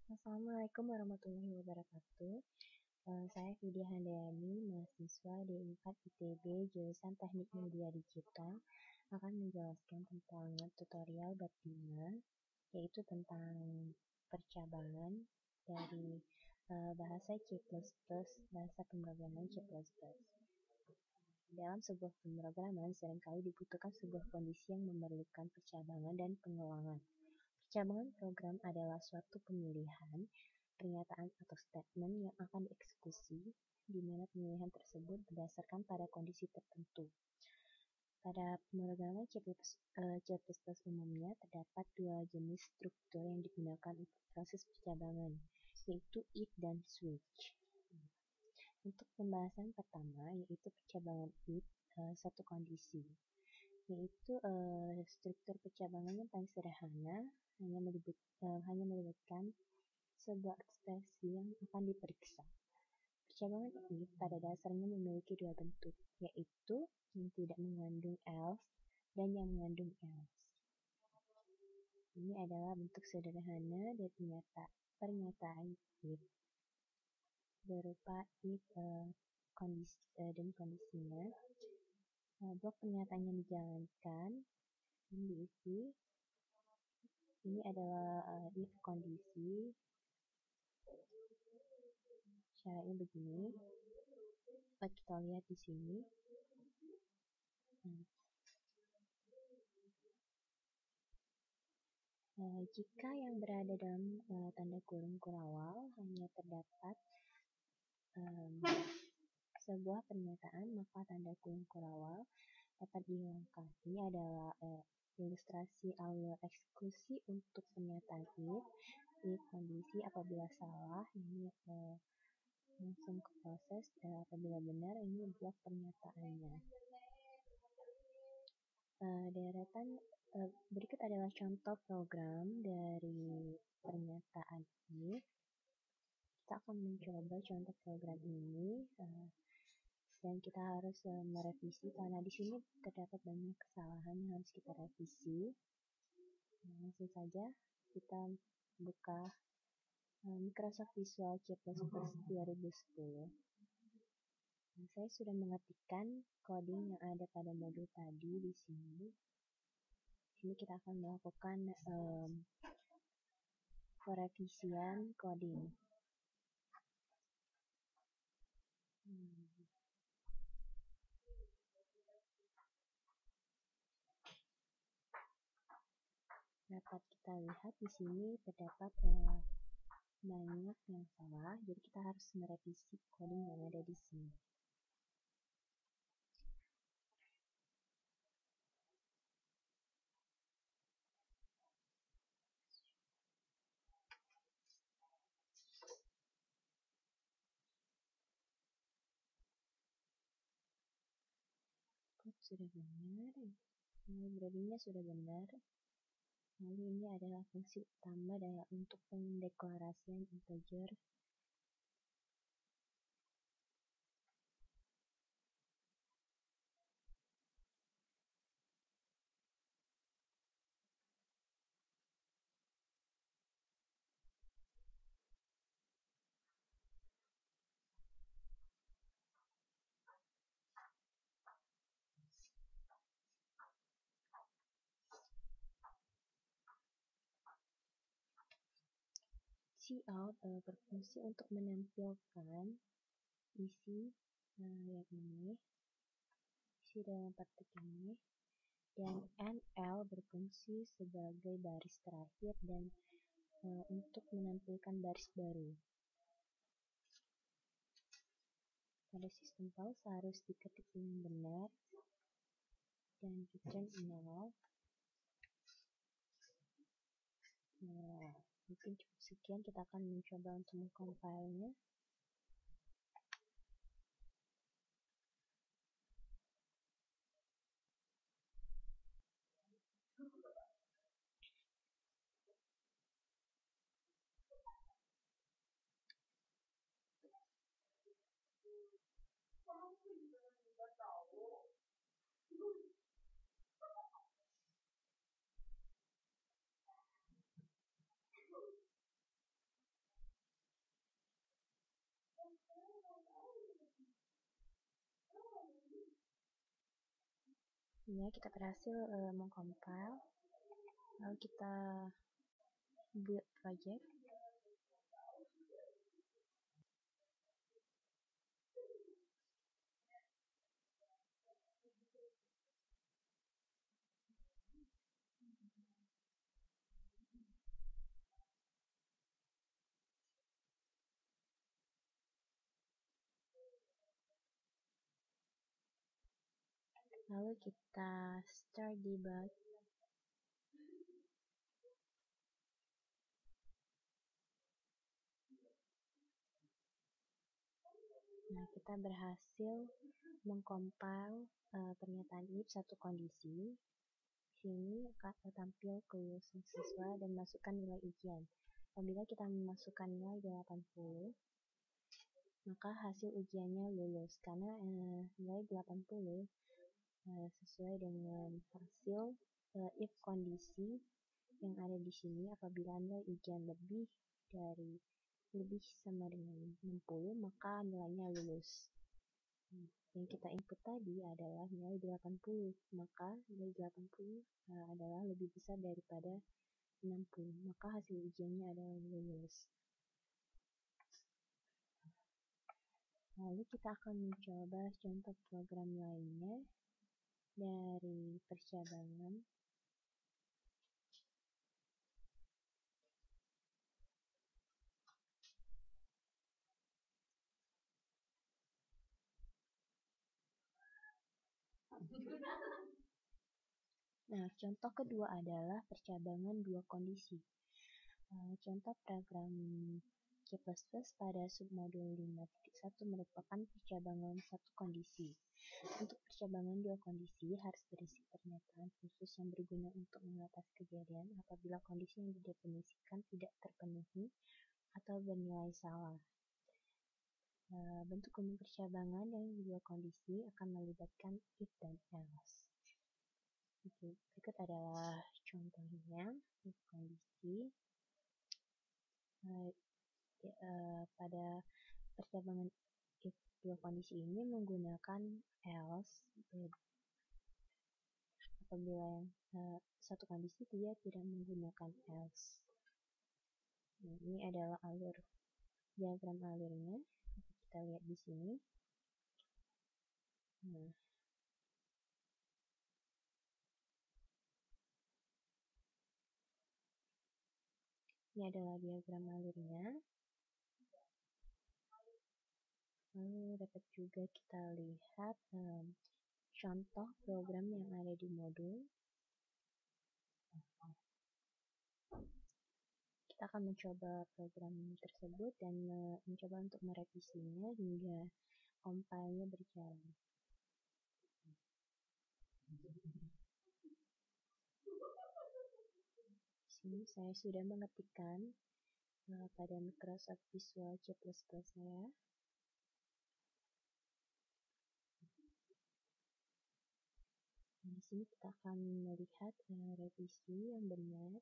Assalamualaikum warahmatullahi wabarakatuh. Saya Vidya Handayani, mahasiswa D4 ITB jurusan Teknik Media Digital, akan menjelaskan tentang tutorial bab 5, yaitu tentang percabangan dari bahasa C++, bahasa pemrograman C++. Dalam sebuah pemrograman, seringkali dibutuhkan sebuah kondisi yang memerlukan percabangan dan pengulangan. Percabangan program adalah suatu pemilihan, pernyataan atau statement yang akan dieksekusi, di mana pemilihan tersebut berdasarkan pada kondisi tertentu. Pada pemrograman C++ umumnya terdapat dua jenis struktur yang digunakan untuk proses percabangan, yaitu if dan switch. Untuk pembahasan pertama, yaitu percabangan if, suatu kondisi, yaitu struktur percabangan yang paling sederhana, hanya melibatkan sebuah ekspresi yang akan diperiksa. Percabangan if pada dasarnya memiliki dua bentuk, yaitu yang tidak mengandung else dan yang mengandung else. Ini adalah bentuk sederhana dari pernyataan if, berupa if dan kondisinya. Blok pernyataan yang dijalankan ini diisi. Ini adalah if kondisi. Caranya begini. Dapat kita lihat di sini. Jika yang berada dalam tanda kurung kurawal hanya terdapat sebuah pernyataan, maka tanda kurung kurawal dapat dihilangkan. Ini adalah ilustrasi alur eksekusi untuk pernyataan if kondisi. Apabila salah, ini langsung ke proses, apabila benar, ini blok pernyataannya. Berikut adalah contoh program dari pernyataan if. Kita akan mencoba contoh program ini, dan kita harus merevisi karena di sini terdapat banyak kesalahan yang harus kita revisi. Langsung saja kita buka Microsoft Visual C++ 2010. Saya sudah mengetikkan coding yang ada pada modul tadi di sini. Di sini kita akan melakukan perevisian coding. Dapat kita lihat di sini terdapat banyak yang salah, jadi kita harus merevisi coding yang ada di sini. Code sudah benar, library-nya sudah benar. Lalu ini adalah fungsi utama untuk pendeklarasian integer. Cout berfungsi untuk menampilkan isi yang ini, isi dalam petik ini, dan NL berfungsi sebagai baris terakhir dan untuk menampilkan baris baru. Pada sistem pause harus diketik dengan benar dan return 0. Mungkin cukup sekian, kita akan mencoba untuk mengcompile-nya. Ya, kita berhasil mengcompile. Lalu kita build project. Lalu kita start debug. Nah, kita berhasil mengcompile pernyataan if satu kondisi. Di sini akan tampil kelulusan siswa dan masukkan nilai ujian. Apabila kita memasukkan nilai 80, maka hasil ujiannya lulus karena nilai 80 sesuai dengan hasil if kondisi yang ada di sini. Apabila nilai ujian lebih sama dengan 60, maka nilainya lulus. Yang kita input tadi adalah nilai 80, maka nilai 80 adalah lebih besar daripada 60, maka hasil ujiannya adalah lulus. Lalu kita akan mencoba contoh program lainnya dari percabangan. Nah, contoh kedua adalah percabangan dua kondisi. Contoh program C++ pada submodul 5.1 merupakan percabangan satu kondisi. Untuk percabangan dua kondisi harus berisi pernyataan khusus yang berguna untuk mengatasi kejadian apabila kondisi yang didefinisikan tidak terpenuhi atau bernilai salah. Bentuk umum percabangan yang dua kondisi akan melibatkan if dan else. Oke, berikut adalah contohnya if kondisi. Pada percabangan if dua kondisi ini menggunakan else. Apabila yang satu kondisi dia tidak menggunakan else. Nah, ini adalah diagram alurnya. Kita lihat di sini. Nah, ini adalah diagram alurnya. Lalu dapat juga kita lihat contoh program yang ada di modul. Kita akan mencoba program tersebut dan mencoba untuk merevisinya hingga compile-nya berjalan. Di sini saya sudah mengetikkan pada Microsoft Visual C++ saya. Di sini kita akan melihat revisi yang benar.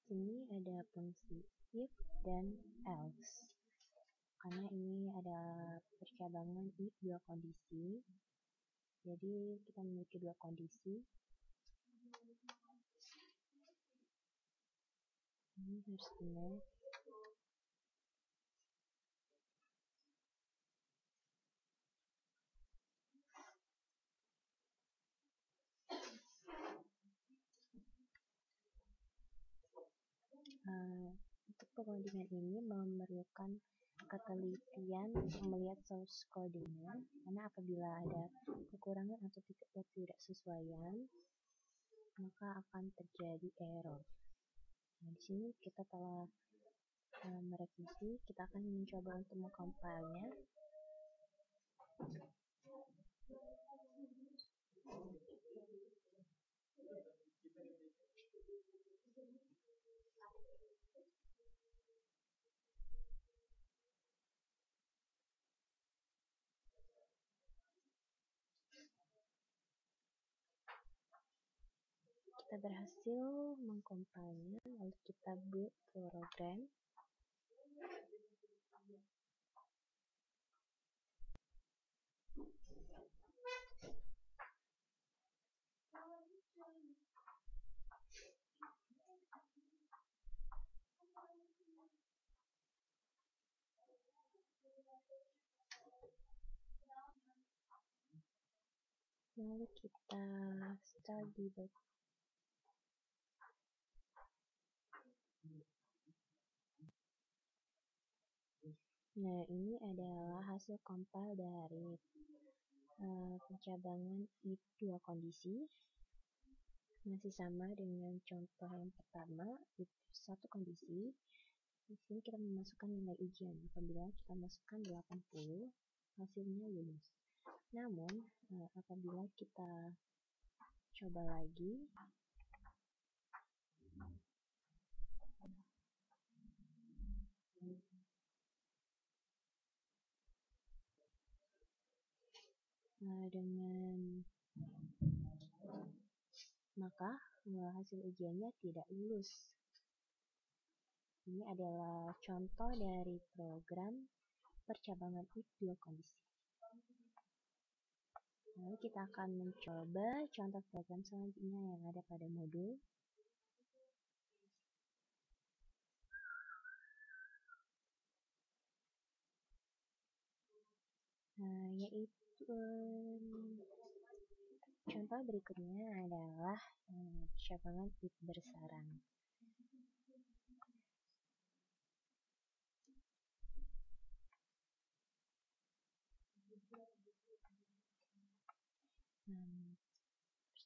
Ini ada fungsi if dan else. Karena ini ada percabangan if dua kondisi. Jadi kita memiliki dua kondisi. Ini harus benar. Untuk pengodingan ini memerlukan ketelitian untuk melihat source codingnya, karena apabila ada kekurangan atau ketidaksesuaian, maka akan terjadi error. Nah, di sini kita telah merevisi, kita akan mencoba untuk mengcompile-nya. kita berhasil mengcompile-nya, lalu kita build program. Lalu kita start debug. Nah, ini adalah hasil compile dari pencabangan if dua kondisi. Masih sama dengan contoh yang pertama, if satu kondisi. Di sini kita memasukkan nilai ujian. Apabila kita masukkan 80, hasilnya lulus. Namun, apabila kita coba lagi, maka hasil ujiannya tidak lulus. Ini adalah contoh dari program percabangan if dua kondisi. Lalu kita akan mencoba contoh program selanjutnya yang ada pada modul. Yaitu contoh berikutnya adalah percabangan if bersarang.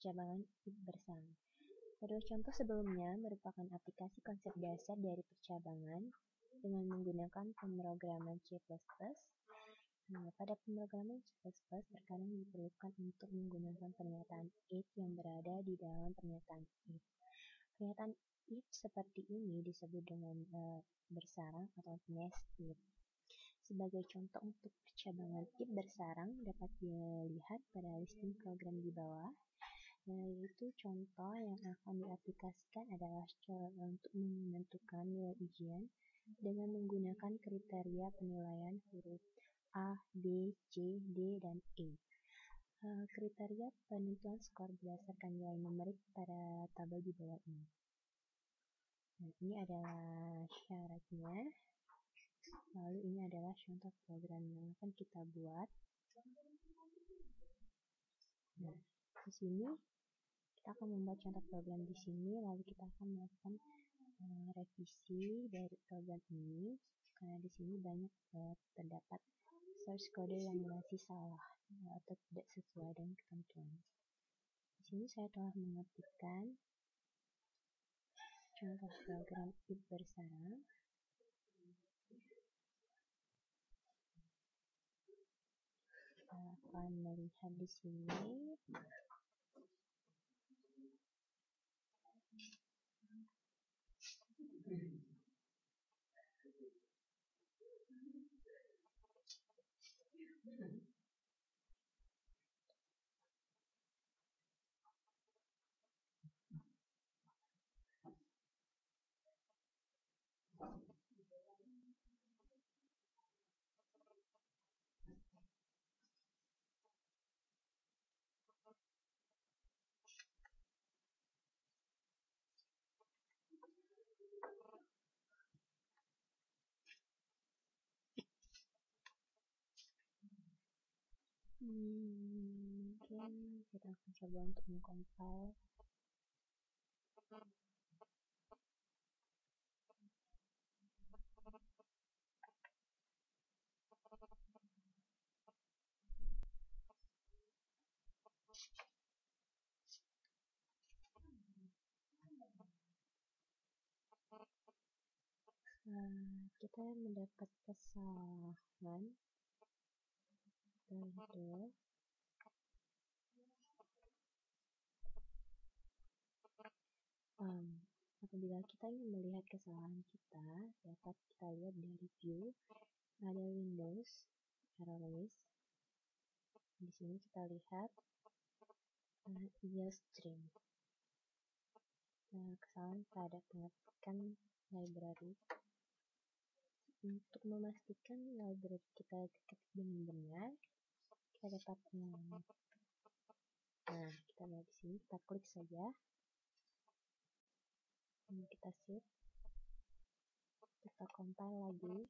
Percabangan if bersarang. Kedua contoh sebelumnya merupakan aplikasi konsep dasar dari percabangan dengan menggunakan pemrograman C++. Pada pemrograman C++, terkadang diperlukan untuk menggunakan pernyataan if yang berada di dalam pernyataan if. Pernyataan if seperti ini disebut dengan bersarang atau nested. Sebagai contoh untuk percabangan if bersarang dapat dilihat pada listing program di bawah. Yaitu contoh yang akan diaplikasikan adalah untuk menentukan nilai ujian dengan menggunakan kriteria penilaian huruf A, B, C, D, dan E. Kriteria penentuan skor berdasarkan nilai numerik pada tabel di bawah ini. Nah, ini adalah syaratnya. Lalu ini adalah contoh program yang akan kita buat. Nah, di sini kita akan membuat contoh program di sini, lalu kita akan melakukan revisi dari program ini karena di sini banyak terdapat source code yang masih salah atau tidak sesuai dengan ketentuan. Di sini saya telah mengetikkan contoh program if bersarang. Kita akan melihat di sini. Mungkin kita akan coba untuk mengcompile. Kita mendapat kesalahan. Tentu. Apabila kita ingin melihat kesalahan kita, dapat kita lihat dari view, ada Windows, error list. Di sini kita lihat IOStream. kesalahan pada pengetikan library. Untuk memastikan library kita ketik dengan benar, kita dapat kita lihat di sini, kita klik saja, kita save, kita compile lagi.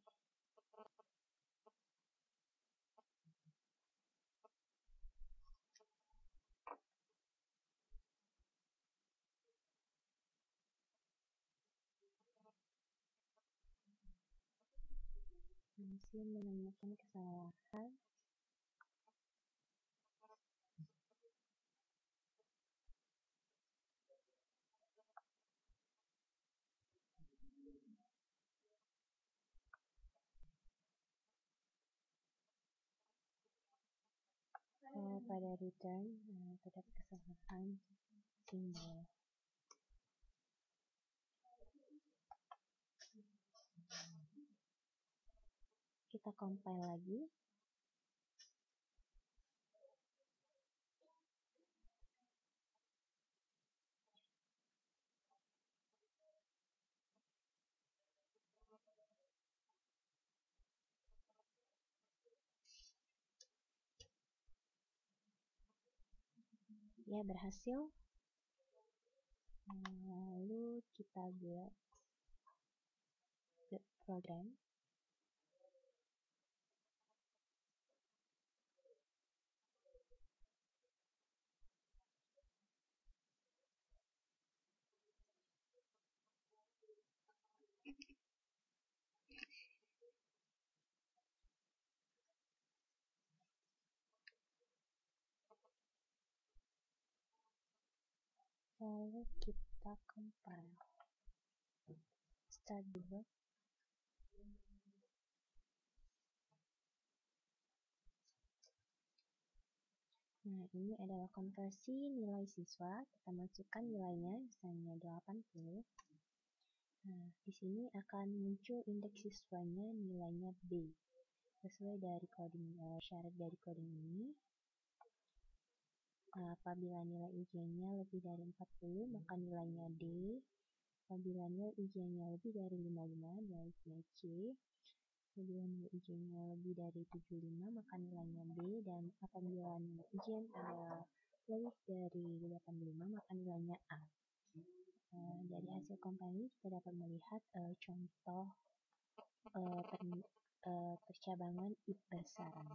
Masih menemukan kesalahan. Pada return terdapat kesalahan simbol. Kita compile lagi. Ya, berhasil. Lalu kita build program. Lalu kita compile. Start dulu. Nah, ini adalah konversi nilai siswa. Kita masukkan nilainya, misalnya 80. Nah, di sini akan muncul indeks siswanya, nilainya B. Sesuai dari coding, syarat dari coding ini. Apabila nilai ujiannya lebih dari 40, maka nilainya D. Apabila nilai ujiannya lebih dari 55, nilainya C. Apabila nilai ujiannya lebih dari 75, maka nilainya B. Dan apabila nilai ujian adalah lebih dari 85, maka nilainya A. Dari hasil compile kita dapat melihat contoh percabangan if besaran.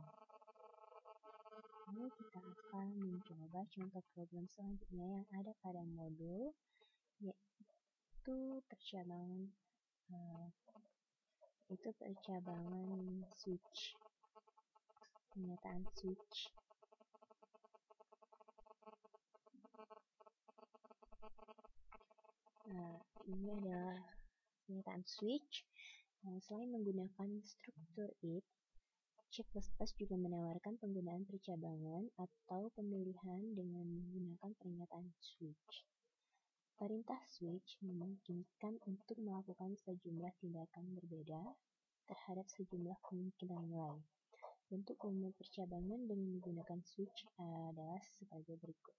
Lalu kita akan mencoba contoh program selanjutnya yang ada pada modul, yaitu percabangan switch, pernyataan switch. Ini adalah pernyataan switch. Selain menggunakan struktur if, C++ juga menawarkan penggunaan percabangan atau pemilihan dengan menggunakan pernyataan switch. Perintah switch memungkinkan untuk melakukan sejumlah tindakan berbeda terhadap sejumlah kemungkinan nilai. Bentuk umum percabangan dengan menggunakan switch adalah sebagai berikut.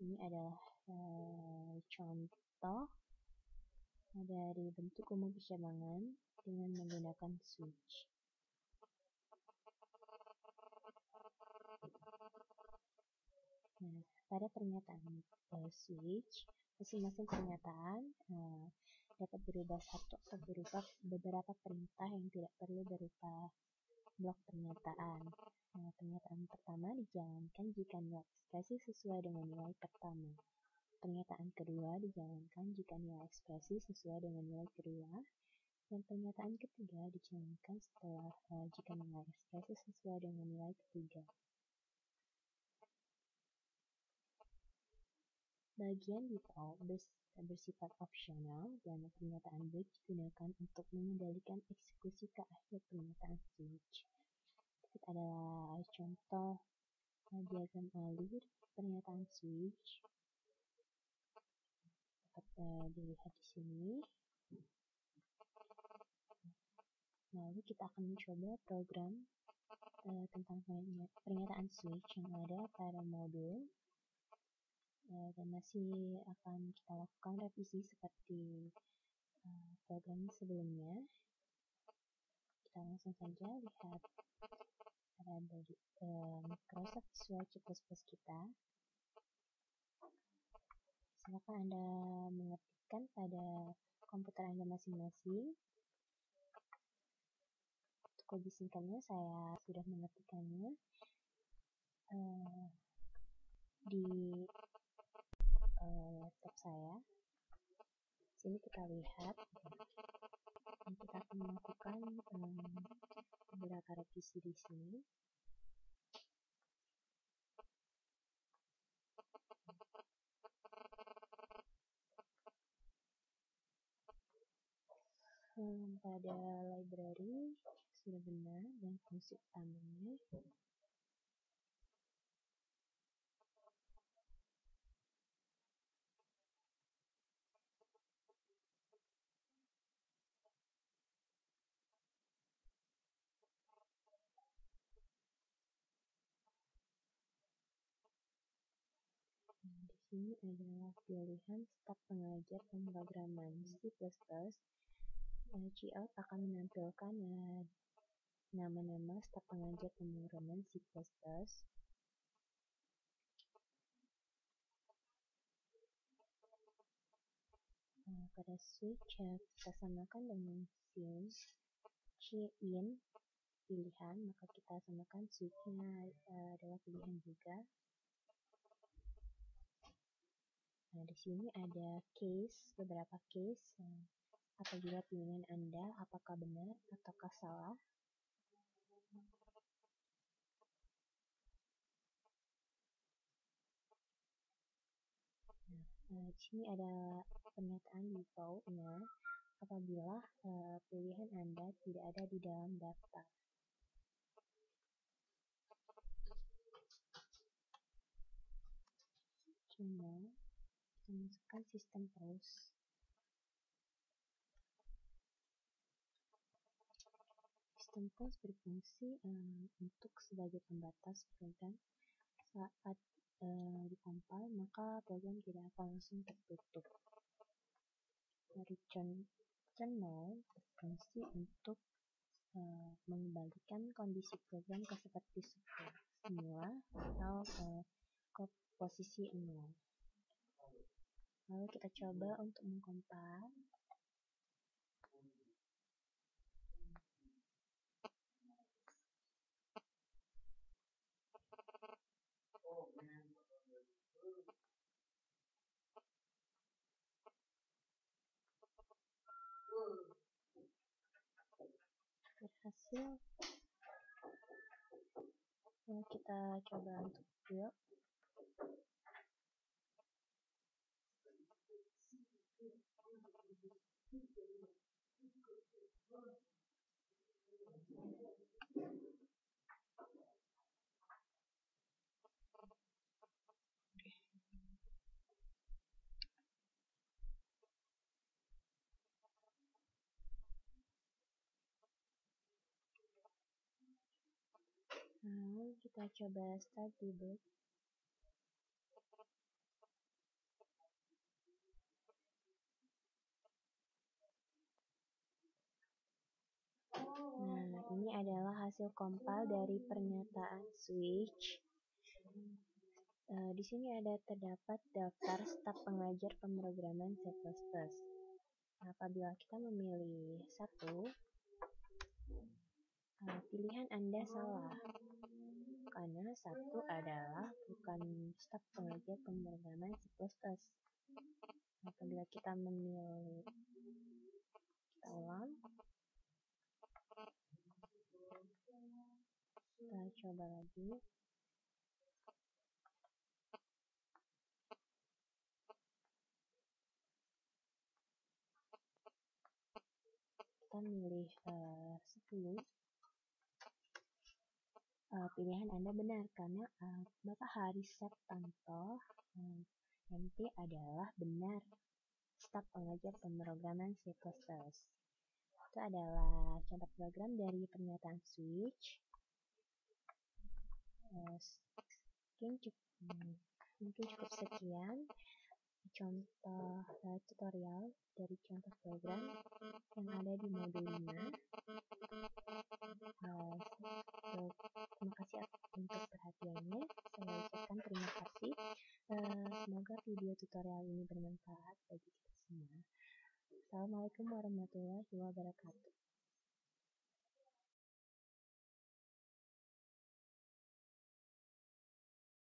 Ini adalah contoh dari bentuk umum percabangan dengan menggunakan switch. Nah, pada pernyataan switch, masing-masing pernyataan dapat berubah satu atau berupa beberapa perintah yang tidak perlu berupa blok pernyataan. Pernyataan pertama dijalankan jika nilai ekspresi sesuai dengan nilai pertama. Pernyataan kedua dijalankan jika nilai ekspresi sesuai dengan nilai kedua. Dan pernyataan ketiga dijalankan setelah jika nilai ekspresi sesuai dengan nilai ketiga. Bagian default bersifat opsional dan pernyataan break digunakan untuk mengendalikan eksekusi ke akhir pernyataan switch. Berikut adalah contoh diagram alur pernyataan switch. Dapat dilihat di sini. Lalu kita akan mencoba program tentang pernyataan switch yang ada pada modul. dan masih akan kita lakukan revisi seperti program sebelumnya. Kita langsung saja lihat dari Microsoft Visual C++ kita. Silakan Anda mengetikkan pada komputer Anda masing-masing. Untuk lebih singkatnya, saya sudah mengetikkannya di laptop saya. Sini kita lihat, dan kita akan melakukan beberapa revisi di sini. Pada library sudah benar dan fungsi utamanya. Di sini adalah pilihan staf pengajar pemrograman C++. Cout akan menampilkan nama-nama staf pengajar pemrograman C++. Pada switch kita samakan dengan cin pilihan, maka kita samakan switch-nya adalah pilihan juga. Nah, di sini ada beberapa case. Apabila pilihan Anda apakah benar ataukah salah. Di sini ada pernyataan default-nya apabila pilihan Anda tidak ada di dalam daftar. Channel, kita masukkan sistem terus. Sistem terus berfungsi untuk sebagai pembatas program. Saat dikompil, maka program tidak akan langsung tertutup. Return berfungsi untuk mengembalikan kondisi program ke seperti semula atau ke posisi 0. Lalu kita coba untuk mengkompil. Berhasil. Lalu kita coba untuk build. Lalu kita coba start debug. Nah, ini adalah hasil compile dari pernyataan switch. Di sini terdapat daftar staf pengajar pemrograman C++. Apabila kita memilih satu, pilihan Anda salah, karena satu adalah bukan staf pengajar pemrograman C++. Apabila kita memilih, kita ulang, kita coba lagi. Kita milih 10. Pilihan Anda benar karena Bapak Haris Septanto MT adalah benar staf pengajar pemrograman C++. Itu adalah contoh program dari pernyataan switch. Mungkin cukup sekian contoh tutorial dari contoh program yang ada di modul 5. Terima kasih untuk perhatiannya. Saya ucapkan terima kasih. Semoga video tutorial ini bermanfaat bagi kita semua. Assalamualaikum warahmatullahi wabarakatuh.